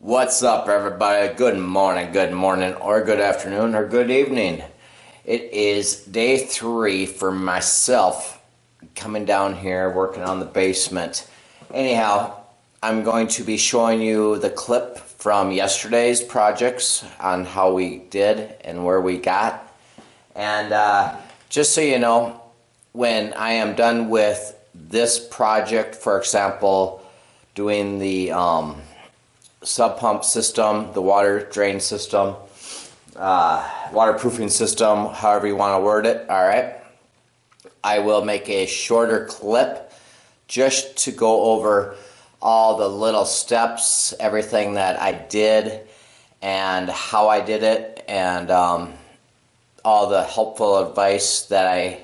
What's up, everybody? Good morning, or good afternoon, or good evening. It is day 3 for myself coming down here working on the basement. Anyhow, I'm going to be showing you the clip from yesterday's projects on how we did and where we got. And just so you know, when I am done with this project, for example, doing the sub pump system, the water drain system, waterproofing system, however you want to word it, alright? I will make a shorter clip just to go over all the little steps, everything that I did and how I did it, and all the helpful advice that I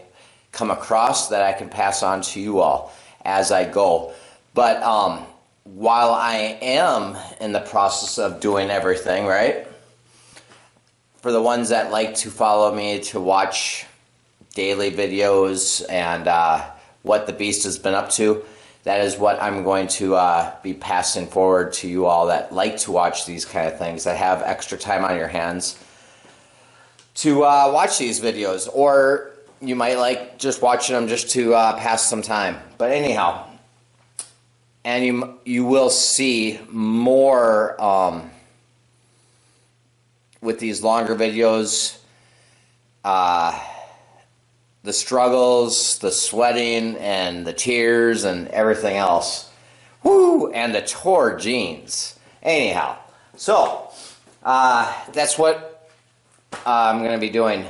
come across that I can pass on to you all as I go. But while I am in the process of doing everything, right, for the ones that like to follow me to watch daily videos and what the beast has been up to, that is what I'm going to be passing forward to you all that like to watch these kind of things, that have extra time on your hands to watch these videos, or you might like just watching them just to pass some time. But anyhow, and you will see more with these longer videos, the struggles, the sweating, and the tears, and everything else. Woo! And the tore jeans. Anyhow, so that's what I'm going to be doing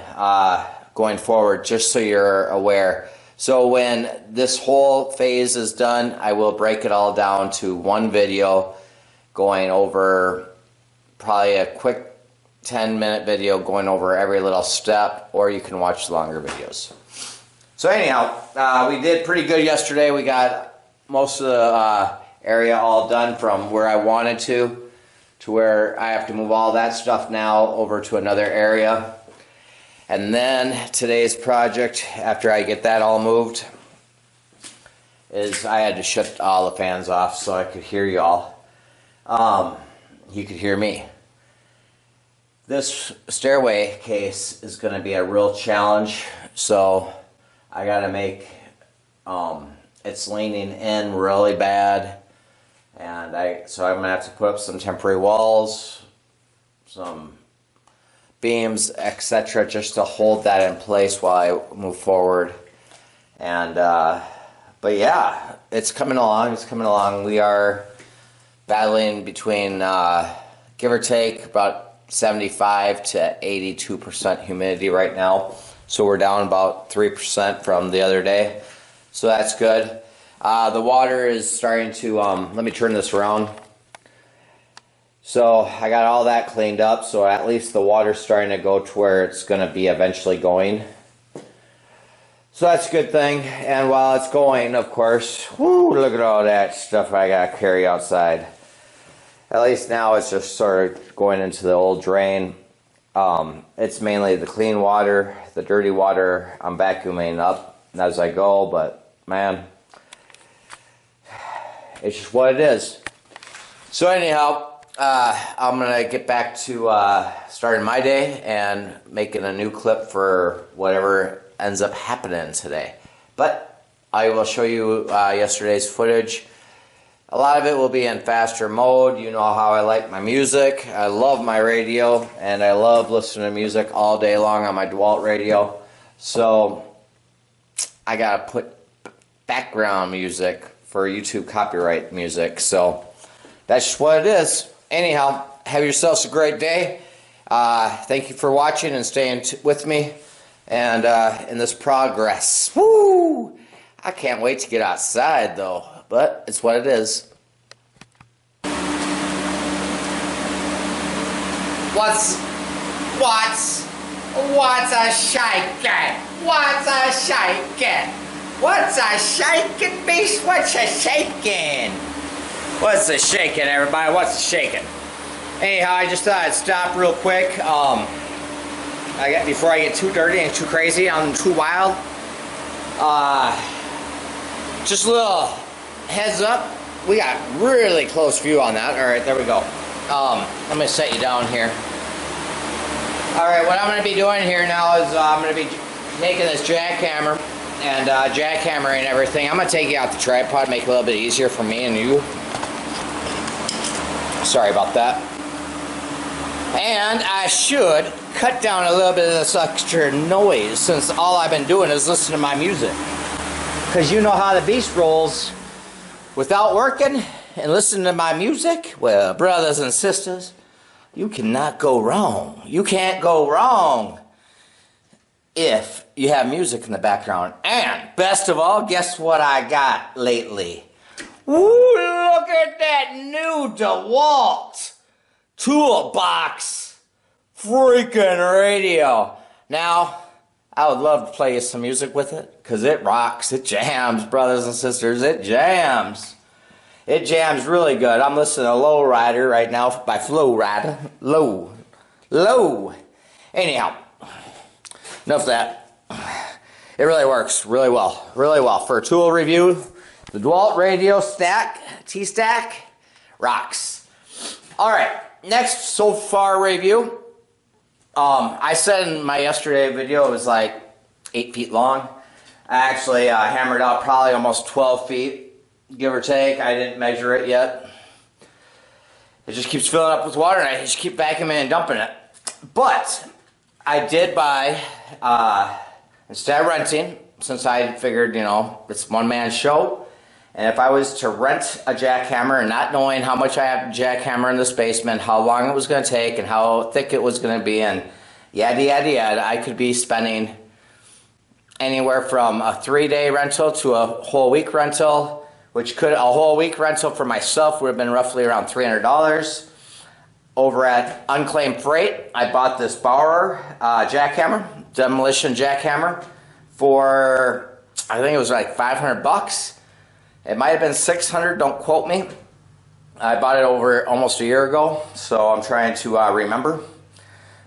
going forward, just so you're aware. So when this whole phase is done, I will break it all down to one video, going over probably a quick 10-minute video going over every little step, or you can watch the longer videos. So anyhow, we did pretty good yesterday. We got most of the area all done from where I wanted to where I have to move all that stuff now over to another area. And then today's project, after I get that all moved, is I had to shut all the fans off so I could hear y'all. You could hear me. This stairway case is going to be a real challenge, so I got to make it's leaning in really bad, and so I'm going to have to put up some temporary walls, some beams, etc., just to hold that in place while I move forward. And but yeah, it's coming along. We are battling between give or take about 75 to 82% humidity right now, so we're down about 3% from the other day, so that's good. The water is starting to let me turn this around. So I got all that cleaned up, so at least the water's starting to go to where it's going to be eventually going. So that's a good thing. And while it's going, of course, whoo, look at all that stuff I got to carry outside. At least now it's just sort of going into the old drain. It's mainly the clean water. The dirty water I'm vacuuming up as I go, but man, it's just what it is. So anyhow, I'm going to get back to starting my day and making a new clip for whatever ends up happening today. But I will show you yesterday's footage. A lot of it will be in faster mode. You know how I like my music. I love my radio, and I love listening to music all day long on my DeWalt radio. So I got to put background music for YouTube copyright music. So that's just what it is. Anyhow, have yourselves a great day. Thank you for watching and staying with me and in this progress. Woo! I can't wait to get outside though, but it's what it is. What's a shaking? What's a shaking? What's a shaking, beast? What's a shaking? What's a shaking, everybody? What's a shaking? Anyhow, I just thought I'd stop real quick. Before I get too dirty and too crazy, I'm too wild. Just a little heads up. We got really close view on that. All right, there we go. Let me set you down here. Alright, what I'm going to be doing here now is I'm going to be taking this jackhammer and jackhammering everything. I'm going to take you out the tripod, make it a little bit easier for me and you. Sorry about that. And I should cut down a little bit of this extra noise since all I've been doing is listening to my music. Because you know how the beast rolls. Without working and listening to my music, well, brothers and sisters, you cannot go wrong. You can't go wrong if you have music in the background. And best of all, guess what I got lately? Ooh, look at that new DeWalt toolbox freaking radio. Now, I would love to play you some music with it because it rocks. It jams, brothers and sisters. It jams. It jams really good. I'm listening to Low Rider right now by Flow Rider. Low. Anyhow, enough of that. It really works really well. Really well. For a tool review, the DeWalt radio stack, T-stack, rocks. Alright, next so far review. I said in my yesterday video it was like 8 feet long. I actually hammered out probably almost 12 feet. Give or take. I didn't measure it yet. It just keeps filling up with water and I just keep vacuuming and dumping it. But I did buy, instead of renting, since I figured, you know, it's one man show, and if I was to rent a jackhammer and not knowing how much I have to jackhammer in this basement, how long it was going to take and how thick it was going to be and yada yada yada, I could be spending anywhere from a 3-day rental to a whole week rental. Which a whole week rental for myself would have been roughly around $300. Over at Unclaimed Freight, I bought this Bauer jackhammer, demolition jackhammer, for I think it was like $500. It might have been $600. Don't quote me. I bought it over almost a year ago, so I'm trying to remember.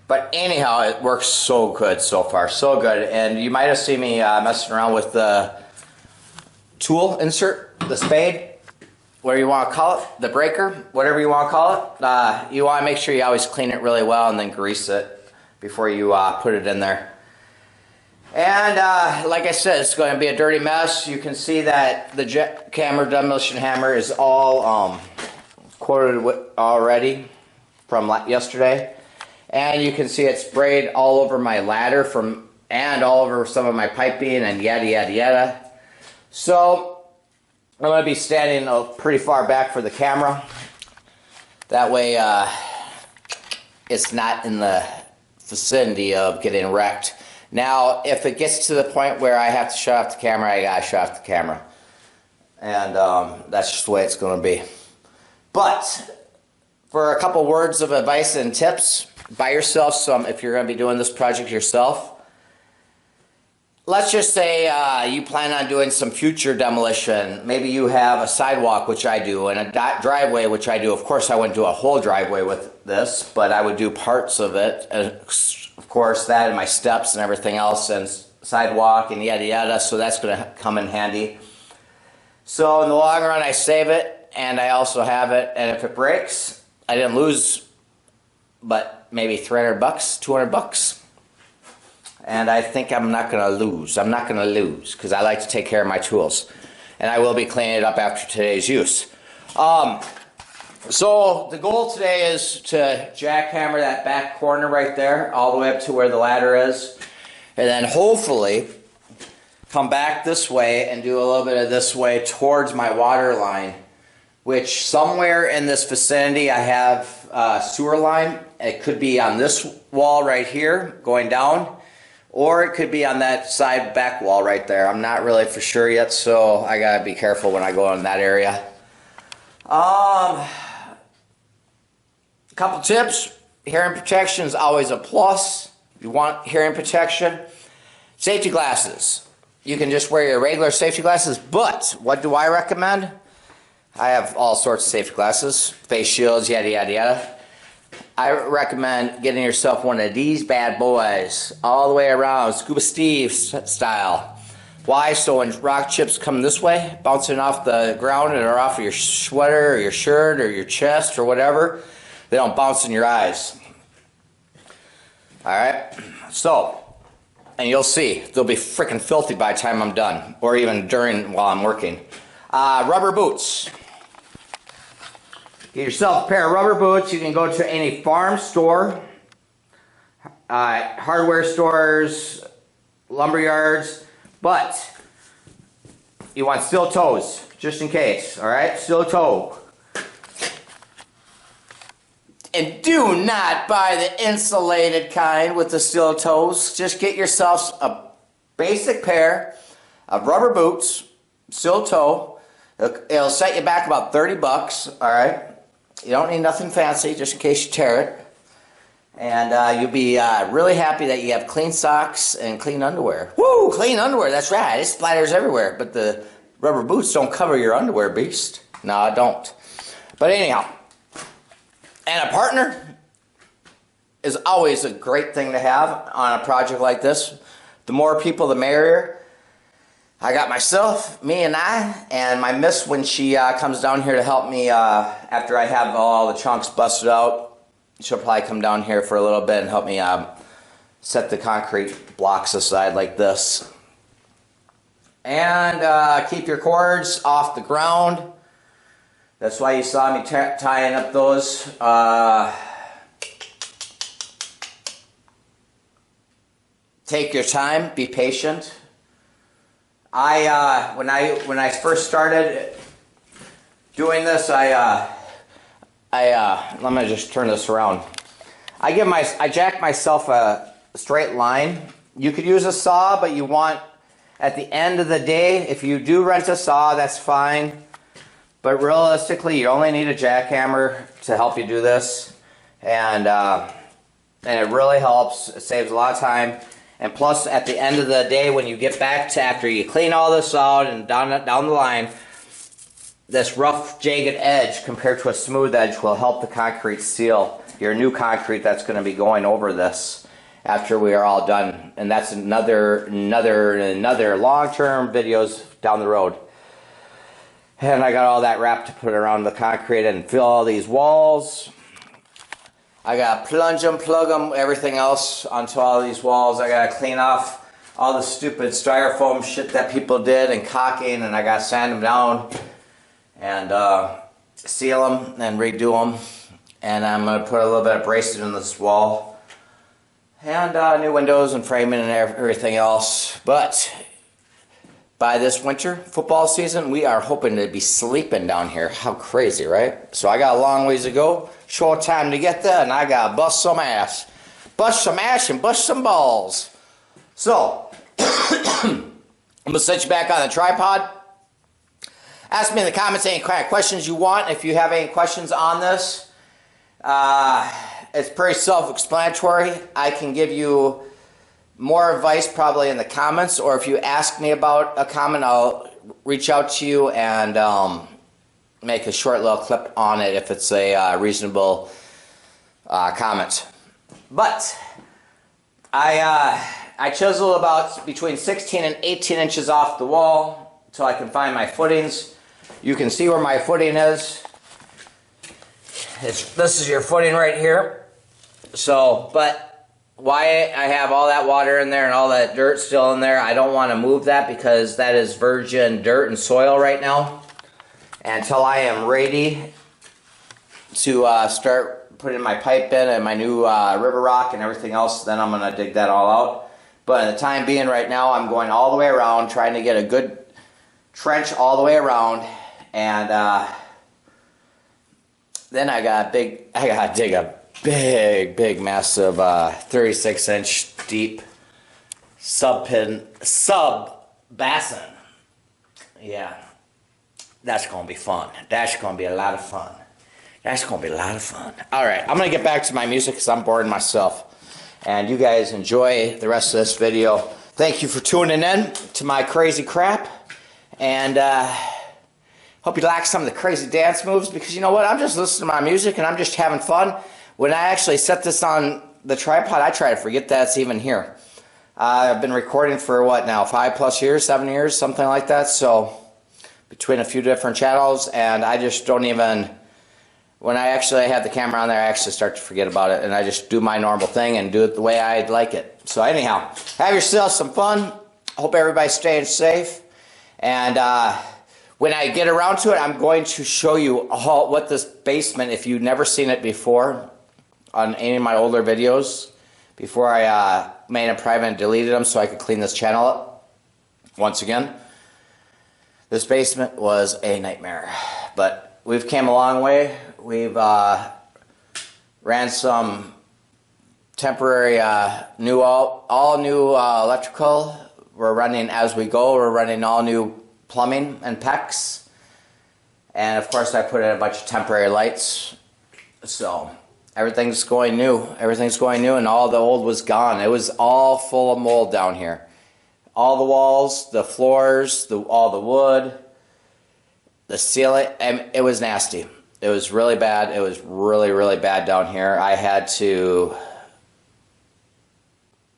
But anyhow, it works so good so far, so good. And you might have seen me messing around with the tool insert. The spade, whatever you want to call it, the breaker, whatever you want to call it. You want to make sure you always clean it really well and then grease it before you put it in there. And like I said, it's going to be a dirty mess. You can see that the jackhammer, demolition hammer, is all coated with already from yesterday. And you can see it sprayed all over my ladder and all over some of my piping and yada yada yada. So I'm going to be standing pretty far back for the camera. That way it's not in the vicinity of getting wrecked. Now, if it gets to the point where I have to shut off the camera, I got to shut off the camera. And that's just the way it's going to be. But for a couple words of advice and tips, buy yourself some if you're going to be doing this project yourself. Let's just say you plan on doing some future demolition. Maybe you have a sidewalk, which I do, and a driveway, which I do. Of course, I wouldn't do a whole driveway with this, but I would do parts of it. And of course, that and my steps and everything else, and sidewalk and yada yada, so that's going to come in handy. So in the long run, I save it, and I also have it, and if it breaks, I didn't lose but maybe $300, $200. And I think I'm not going to lose. I'm not going to lose because I like to take care of my tools. And I will be cleaning it up after today's use. So the goal today is to jackhammer that back corner right there all the way up to where the ladder is. And then hopefully come back this way and do a little bit of this way towards my water line. Which somewhere in this vicinity I have a sewer line. It could be on this wall right here going down. Or it could be on that side back wall right there. I'm not really for sure yet, so I gotta be careful when I go in that area. Couple tips. Hearing protection is always a plus. If you want hearing protection. Safety glasses. You can just wear your regular safety glasses, but what do I recommend? I have all sorts of safety glasses, face shields, yada yada yada. I recommend getting yourself one of these bad boys all the way around, Scuba Steve style. Why? So when rock chips come this way, bouncing off the ground and are off of your sweater or your shirt or your chest or whatever, they don't bounce in your eyes. Alright, so, and you'll see, they'll be freaking filthy by the time I'm done, or even while I'm working. Rubber boots. Get yourself a pair of rubber boots. You can go to any farm store, hardware stores, lumber yards, but you want steel toes, just in case, alright? Steel toe. And do not buy the insulated kind with the steel toes. Just get yourself a basic pair of rubber boots, steel toe. It'll set you back about 30 bucks, alright? You don't need nothing fancy, just in case you tear it. And you'll be really happy that you have clean socks and clean underwear. Woo! Clean underwear, that's right. It splatters everywhere. But the rubber boots don't cover your underwear, beast. No, it don't. But anyhow. And a partner is always a great thing to have on a project like this. The more people, the merrier. I got myself, me and my miss when she comes down here to help me after I have all the chunks busted out. She'll probably come down here for a little bit and help me set the concrete blocks aside like this. And keep your cords off the ground. That's why you saw me tying up those. Take your time, be patient. When I first started doing this, let me just turn this around. I jack myself a straight line. You could use a saw, but you want, at the end of the day, if you do rent a saw, that's fine. But realistically, you only need a jackhammer to help you do this, and it really helps. It saves a lot of time. And plus, at the end of the day, when you get back to after you clean all this out and down the line, this rough, jagged edge compared to a smooth edge will help the concrete seal your new concrete that's going to be going over this after we are all done. And that's another long-term videos down the road. And I got all that wrap to put around the concrete and fill all these walls. I got to plunge them, plug them, everything else onto all these walls. I got to clean off all the stupid styrofoam shit that people did and caulking, and I got to sand them down and seal them and redo them. And I'm going to put a little bit of bracing in this wall. And new windows and framing and everything else. But by this winter football season, we are hoping to be sleeping down here. How crazy, right? So I got a long ways to go. Short time to get there, and I got to bust some ass. Bust some ass and bust some balls. So, I'm going to set you back on the tripod. Ask me in the comments any kind of questions you want. If you have any questions on this, it's pretty self-explanatory. I can give you more advice probably in the comments, or if you ask me about a comment, I'll reach out to you and make a short little clip on it if it's a reasonable comment. But I chisel about between 16 and 18 inches off the wall until I can find my footings. You can see where my footing is. This is your footing right here. So, but why I have all that water in there and all that dirt still in there, I don't want to move that because that is virgin dirt and soil right now. Until I am ready to start putting my pipe in and my new river rock and everything else, then I'm going to dig that all out. But at the time being right now, I'm going all the way around, trying to get a good trench all the way around, and then I got to dig a big, massive 36-inch deep sub basin. Yeah. That's going to be fun. That's going to be a lot of fun. That's going to be a lot of fun. All right, I'm going to get back to my music because I'm bored myself. And you guys enjoy the rest of this video. Thank you for tuning in to my crazy crap. And hope you like some of the crazy dance moves because you know what? I'm just listening to my music and I'm just having fun. When I actually set this on the tripod, I try to forget that it's even here. I've been recording for what now? 5+ years, 7 years, something like that. So between a few different channels, and I just don't even when I actually have the camera on there, I actually start to forget about it, and I just do my normal thing and do it the way I'd like it. So anyhow, have yourself some fun. Hope everybody's staying safe. And when I get around to it, I'm going to show you what this basement, if you've never seen it before on any of my older videos, before I made them private and deleted them so I could clean this channel up. Once again, this basement was a nightmare, but we've came a long way. We've ran some temporary all new electrical. We're running as we go. We're running all new plumbing and PEX, and of course I put in a bunch of temporary lights. So everything's going new. Everything's going new, and all the old was gone. It was all full of mold down here. All the walls, the floors, all the wood, the ceiling. It was nasty. It was really bad. It was really, really bad down here. I had to,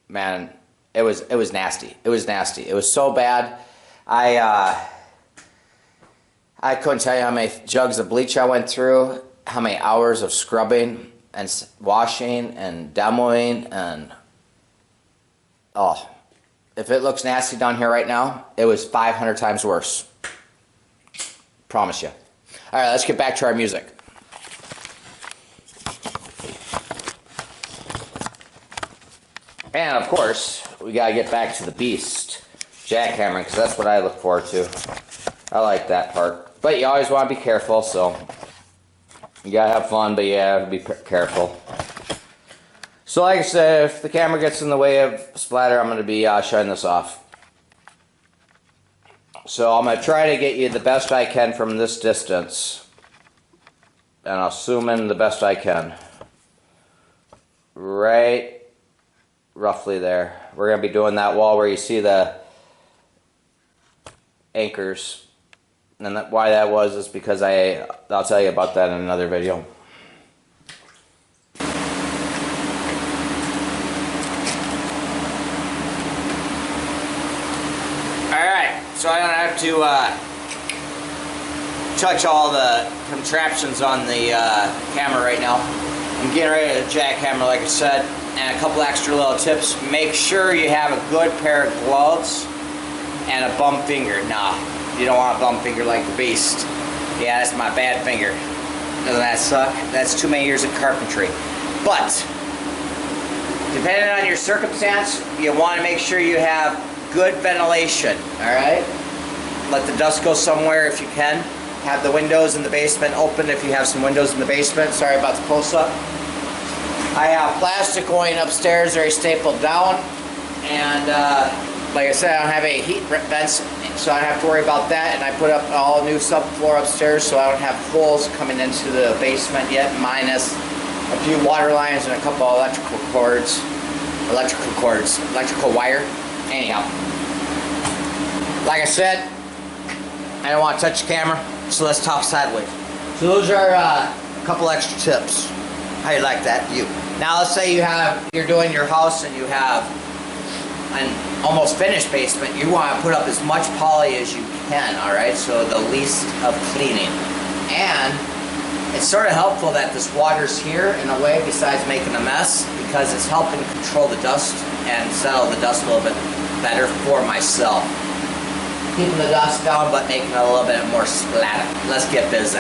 man, it was nasty. It was nasty. It was so bad. I couldn't tell you how many jugs of bleach I went through, how many hours of scrubbing and washing and demoing, and oh, if it looks nasty down here right now, it was 500 times worse. Promise you. All right, let's get back to our music. And of course, we gotta get back to the beast, jackhammering, because that's what I look forward to. I like that part. But you always want to be careful, so you gotta have fun, but yeah, be careful. So like I said, if the camera gets in the way of splatter, I'm going to be shutting this off. So I'm going to try to get you the best I can from this distance. And I'll zoom in the best I can. Right roughly there. We're going to be doing that wall where you see the anchors. And why that was is because I'll tell you about that in another video. So I don't have to touch all the contraptions on the camera right now. I'm getting ready to jackhammer, like I said, and a couple extra little tips. Make sure you have a good pair of gloves and a bum finger. Nah, you don't want a bum finger like the beast. Yeah, that's my bad finger. Doesn't that suck? That's too many years of carpentry. But depending on your circumstance, you want to make sure you have good ventilation, alright? Let the dust go somewhere if you can. Have the windows in the basement open if you have some windows in the basement. Sorry about the close-up. I have plastic going upstairs, very stapled down. And like I said, I don't have any heat vents, so I don't have to worry about that. And I put up all new subfloor upstairs, so I don't have holes coming into the basement yet, minus a few water lines and a couple of electrical wire. Anyhow, like I said, I don't want to touch the camera, so let's talk sideways. So those are a couple extra tips. How you like that? You. Now let's say you're doing your house and you have an almost finished basement. You want to put up as much poly as you can, all right? So the least of cleaning. And it's sort of helpful that this water's here in a way, besides making a mess, because it's helping control the dust and settle the dust a little bit better for myself. Keeping the dust down, but making it a little bit more splatter. Let's get busy.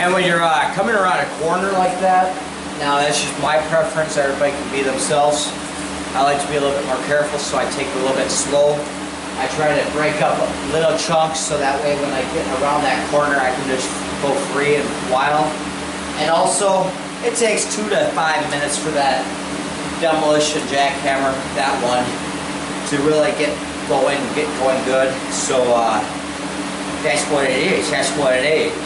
And when you're coming around a corner like that, now that's just my preference, everybody can be themselves. I like to be a little bit more careful, so I take it a little bit slow. I try to break up little chunks so that way when I get around that corner I can just go free and wild. And also, it takes 2 to 5 minutes for that demolition jackhammer, that one, to really get going good. So that's what it is, that's what it is.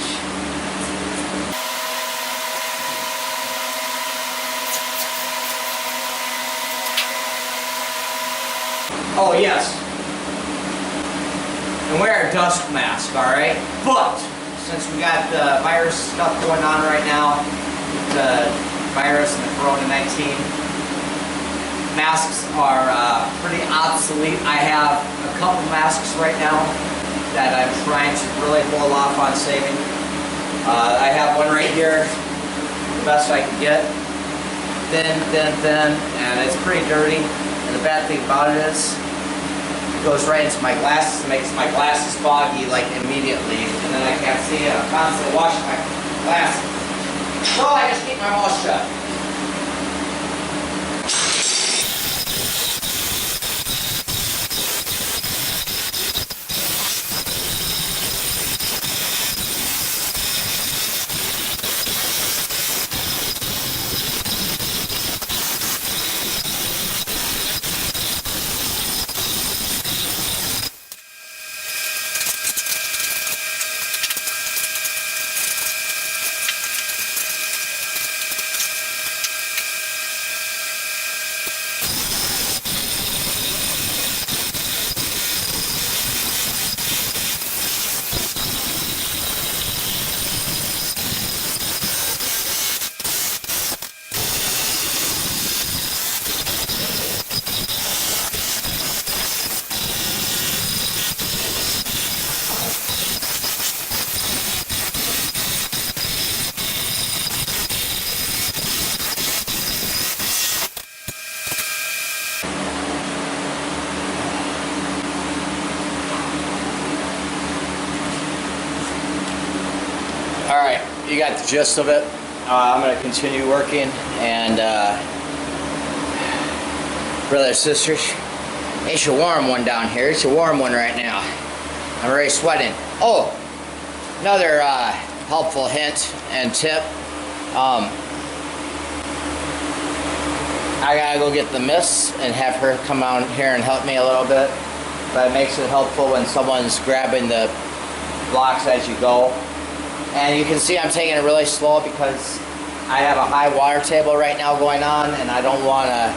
Oh yes, and wear a dust mask, alright? But, since we got the virus stuff going on right now, the virus and the Corona-19, masks are pretty obsolete. I have a couple masks right now that I'm trying to really hold off on saving. I have one right here, the best I can get. Thin, and it's pretty dirty. And the bad thing about it is, it goes right into my glasses, makes my glasses foggy like immediately, and then I can't see it. I'm constantly washing my glasses. So I just keep my mouth shut. Alright, you got the gist of it. I'm going to continue working, and brothers, sisters, it's a warm one down here. It's a warm one right now. I'm already sweating. Oh, another helpful hint and tip. I gotta go get the miss and have her come out here and help me a little bit. But it makes it helpful when someone's grabbing the blocks as you go. And you can see I'm taking it really slow because I have a high water table right now going on, and I don't want to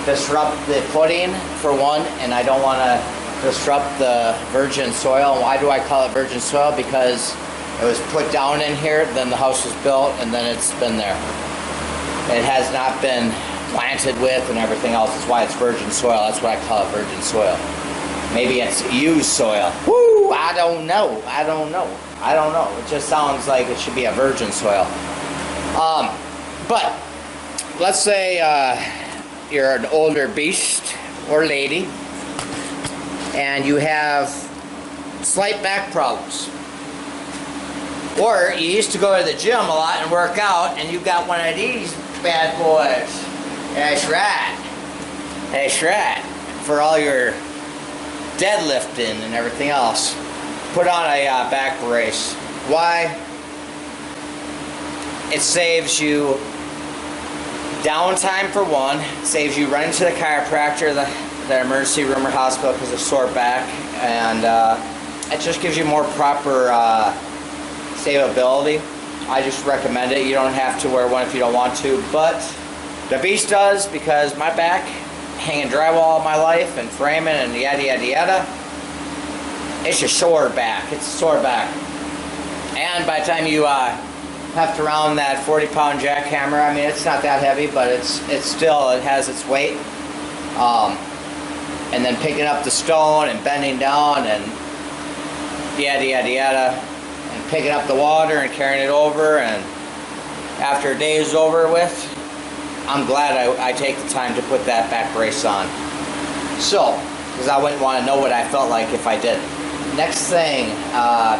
disrupt the footing for one, and I don't want to disrupt the virgin soil. Why do I call it virgin soil? Because it was put down in here, then the house was built, and then it's been there. It has not been planted with and everything else. That's why it's virgin soil. That's what I call it, virgin soil. Maybe it's used soil. Woo! I don't know. I don't know. I don't know. It just sounds like it should be a virgin soil. But let's say you're an older beast or lady and you have slight back problems. Or you used to go to the gym a lot and work out, and you got one of these bad boys. That's right. That's right. For all your deadlifting and everything else, put on a back brace. Why? It saves you downtime for one. It saves you running to the chiropractor, the emergency room or hospital because of sore back, and it just gives you more proper stability. I just recommend it. You don't have to wear one if you don't want to, but the beast does, because my back, hanging drywall all my life and framing and yada yada yada, it's a sore back. It's a sore back. And by the time you heft around that 40-pound jackhammer, I mean, it's not that heavy, but it's still, it has its weight. And then picking up the stone and bending down and yada yada yada, and picking up the water and carrying it over, and after a day is over with, I'm glad I take the time to put that back brace on. So, because I wouldn't want to know what I felt like if I didn't. Next thing,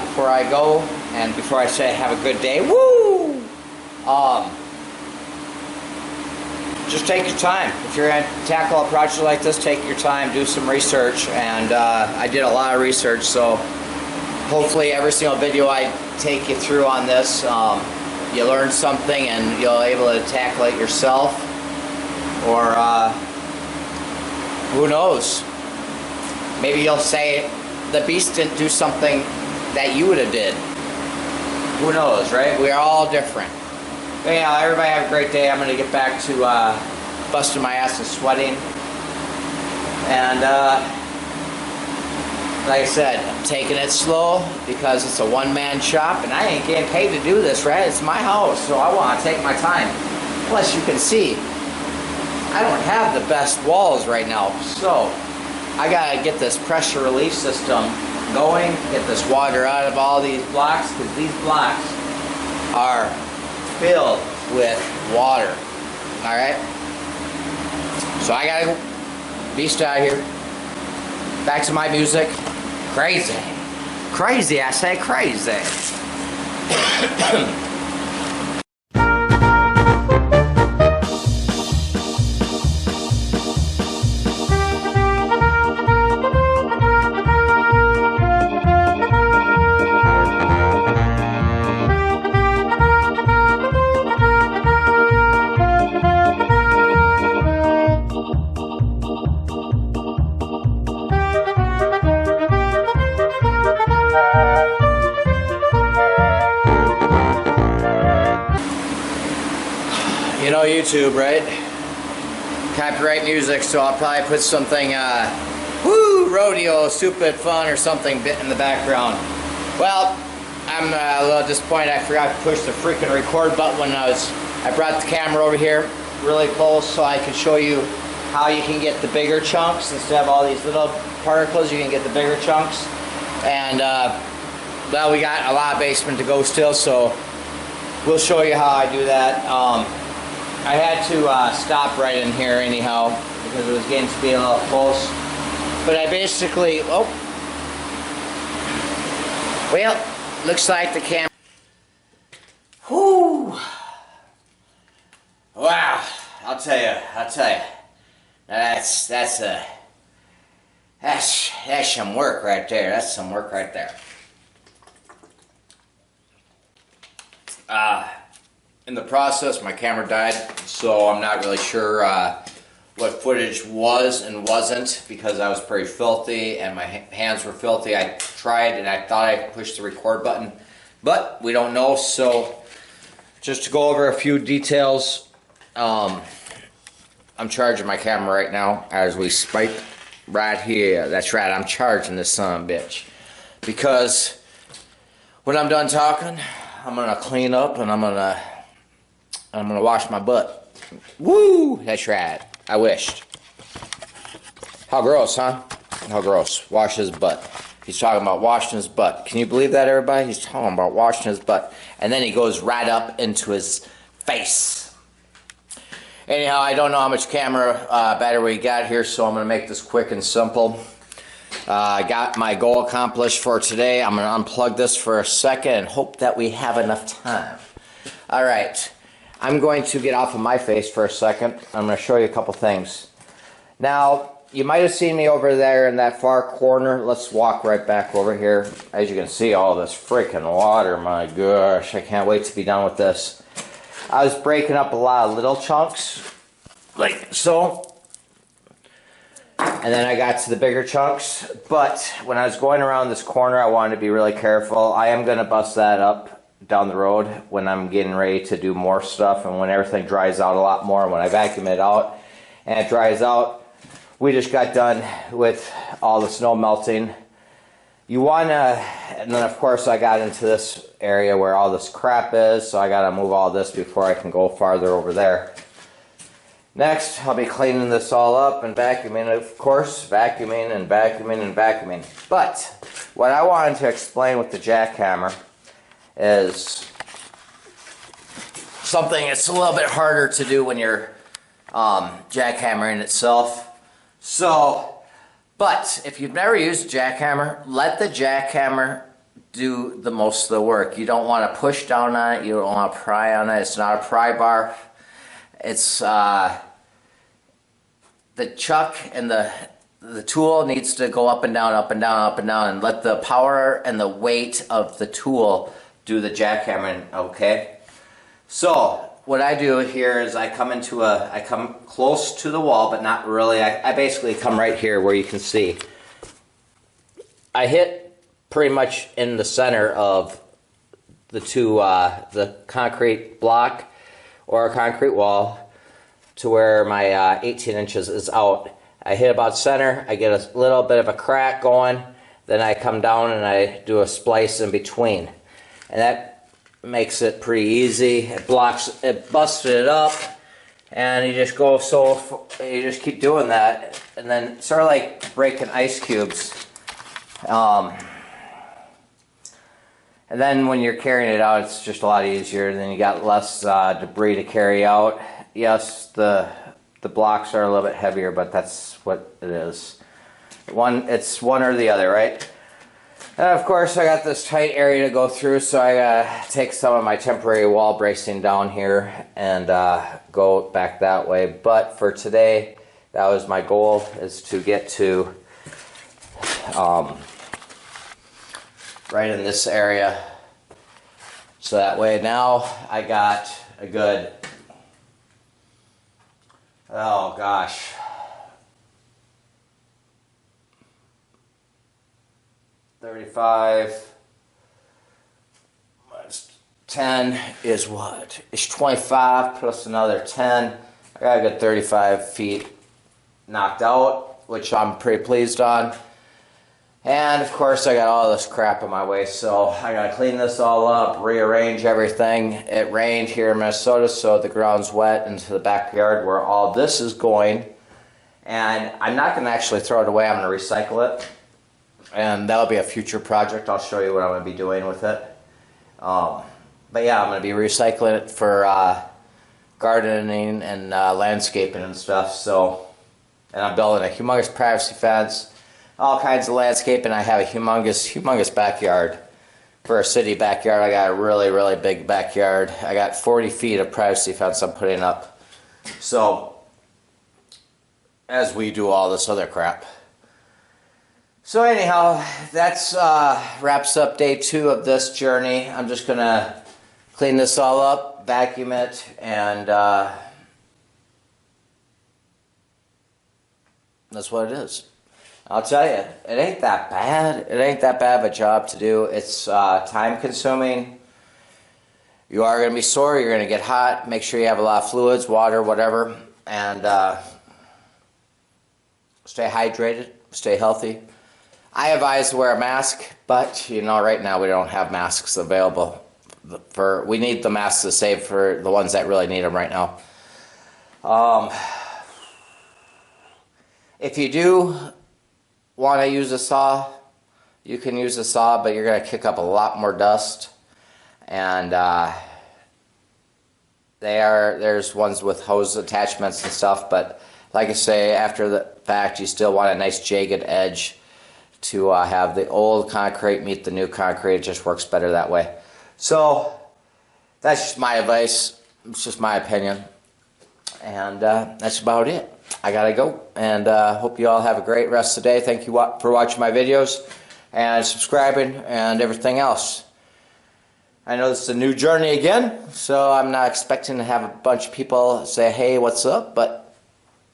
before I go, and before I say have a good day, woo! Just take your time. If you're going to tackle a project like this, take your time, do some research, and I did a lot of research, so hopefully every single video I take you through on this, you learn something and you'll be able to tackle it yourself, or who knows, maybe you'll say the beast didn't do something that you would have did. Who knows, right? We are all different. But anyhow, everybody have a great day. I'm going to get back to busting my ass and sweating. And like I said, I'm taking it slow because it's a one-man shop and I ain't getting paid to do this, right? It's my house, so I want to take my time. Plus, you can see, I don't have the best walls right now, so I got to get this pressure relief system going, get this water out of all these blocks, because these blocks are filled with water. Alright? So I gotta go. Beast out here. Back to my music. Crazy. Crazy, I say crazy. You know YouTube, right? Copyright music, so I'll probably put something, woo, rodeo, stupid fun, or something bit in the background. Well, I'm a little disappointed I forgot to push the freaking record button when I brought the camera over here really close so I can show you how you can get the bigger chunks. Instead of all these little particles, you can get the bigger chunks. And, well, we got a lot of basement to go still, so we'll show you how I do that. I had to stop right in here anyhow because it was getting to be a little close. But I basically, oh, well, looks like the camera. Whoo! Wow! I'll tell you. That's some work right there. That's some work right there. In the process, my camera died, so I'm not really sure what footage was and wasn't because I was pretty filthy and my hands were filthy. I tried and I thought I pushed the record button, but we don't know. So just to go over a few details, I'm charging my camera right now as we speak right here. That's right, I'm charging this son of a bitch because when I'm done talking, I'm gonna clean up and I'm gonna wash my butt. Woo! That's right. I wished. How gross, huh? How gross. Wash his butt. He's talking about washing his butt. Can you believe that, everybody? He's talking about washing his butt. And then he goes right up into his face. Anyhow, I don't know how much camera battery we got here, so I'm going to make this quick and simple. I got my goal accomplished for today. I'm going to unplug this for a second and hope that we have enough time. All right. I'm going to get off of my face for a second. I'm going to show you a couple things. Now, you might have seen me over there in that far corner. Let's walk right back over here. As you can see, all this freaking water. My gosh, I can't wait to be done with this. I was breaking up a lot of little chunks, like so. And then I got to the bigger chunks. But when I was going around this corner, I wanted to be really careful. I am going to bust that up down the road when I'm getting ready to do more stuff and when everything dries out a lot more. When I vacuum it out and it dries out, we just got done with all the snow melting. You wanna, and then of course I got into this area where all this crap is, so I gotta move all this before I can go farther over there. Next, I'll be cleaning this all up and vacuuming, of course, vacuuming and vacuuming and vacuuming. But what I wanted to explain with the jackhammer is something that's a little bit harder to do when you're jackhammering itself. So, but if you've never used a jackhammer, let the jackhammer do the most of the work. You don't want to push down on it. You don't want to pry on it. It's not a pry bar. It's the chuck and the tool needs to go up and down, up and down, up and down, and let the power and the weight of the tool do the jackhammering, okay? So what I do here is I come close to the wall, but not really. I basically come right here where you can see. I hit pretty much in the center of the the concrete block or a concrete wall to where my 18 inches is out. I hit about center, I get a little bit of a crack going, then I come down and I do a splice in between. And that makes it pretty easy. It busted it up, and you just you just keep doing that. And then it's sort of like breaking ice cubes. And then when you're carrying it out, it's just a lot easier. And then you got less debris to carry out. Yes, the blocks are a little bit heavier, but that's what it is. It's one or the other, right? And of course, I got this tight area to go through, so I gotta take some of my temporary wall bracing down here and go back that way. But for today, that was my goal, is to get to right in this area. So that way now I got a good, oh gosh, 35 minus 10 is what? It's 25 plus another 10. I got a good 35 feet knocked out, which I'm pretty pleased on. And of course I got all this crap in my way, so I gotta clean this all up, rearrange everything. It rained here in Minnesota, so the ground's wet into the backyard where all this is going. And I'm not gonna actually throw it away, I'm gonna recycle it. And that'll be a future project. I'll show you what I'm gonna be doing with it. But yeah, I'm gonna be recycling it for gardening and landscaping and stuff. So, and I'm building a humongous privacy fence, all kinds of landscaping. I have a humongous backyard. For a city backyard, I got a really big backyard. I got 40 feet of privacy fence I'm putting up. So, as we do all this other crap. So anyhow, that's wraps up day 2 of this journey. I'm just gonna clean this all up, vacuum it, and that's what it is. I'll tell you, it ain't that bad. It ain't that bad of a job to do. It's time consuming. You are going to be sore. You're going to get hot. Make sure you have a lot of fluids, water, whatever. And stay hydrated. Stay healthy. I advise to wear a mask, but you know, right now we don't have masks available. We need the masks to save for the ones that really need them right now. If you do want to use a saw, you can use a saw, but you're going to kick up a lot more dust. And there's ones with hose attachments and stuff, but like I say, after the fact, you still want a nice jagged edge to have the old concrete meet the new concrete. It just works better that way. So that's just my advice. It's just my opinion. And that's about it. I gotta go, and hope you all have a great rest of the day. Thank you for watching my videos and subscribing and everything else. I know this is a new journey again, so I'm not expecting to have a bunch of people say, hey, what's up? But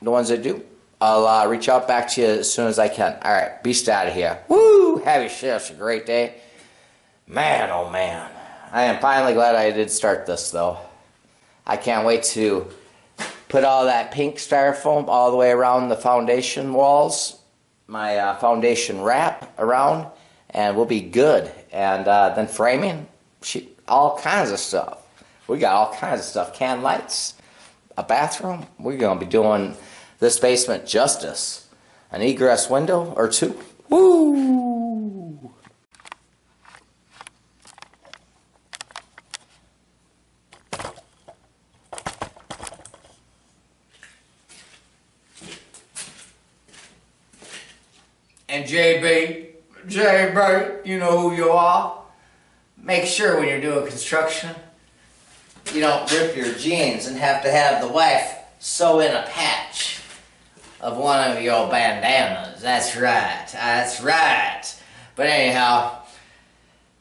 the ones that do, I'll reach out back to you as soon as I can. All right, beast out of here. Woo! Have yourself a great day. Man, oh man. I am finally glad I did start this, though. I can't wait to put all that pink styrofoam all the way around the foundation walls, my foundation wrap around, and we'll be good. And then framing, all kinds of stuff. We got all kinds of stuff. Can lights, a bathroom. We're going to be doing this basement justice. An egress window or 2. Woo! And JB, Jay Bright, you know who you are. Make sure when you're doing construction, you don't rip your jeans and have to have the wife sew in a patch of one of your bandanas. That's right, that's right. But anyhow,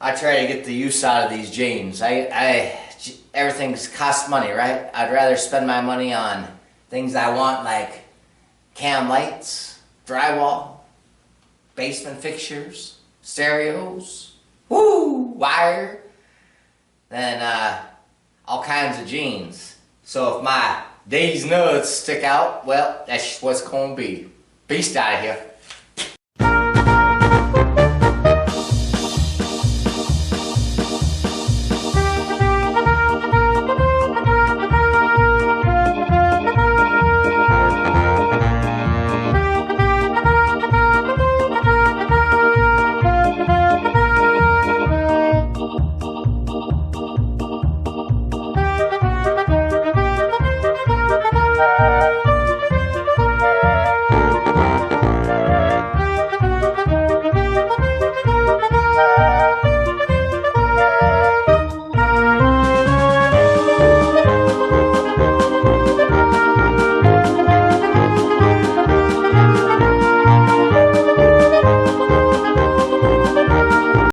I try to get the use out of these jeans. Everything's cost money, right? I'd rather spend my money on things I want, like cam lights, drywall, basement fixtures, stereos, wire, than all kinds of jeans. So if my D's nuts stick out, well, that's just what's gonna be. Beast out of here.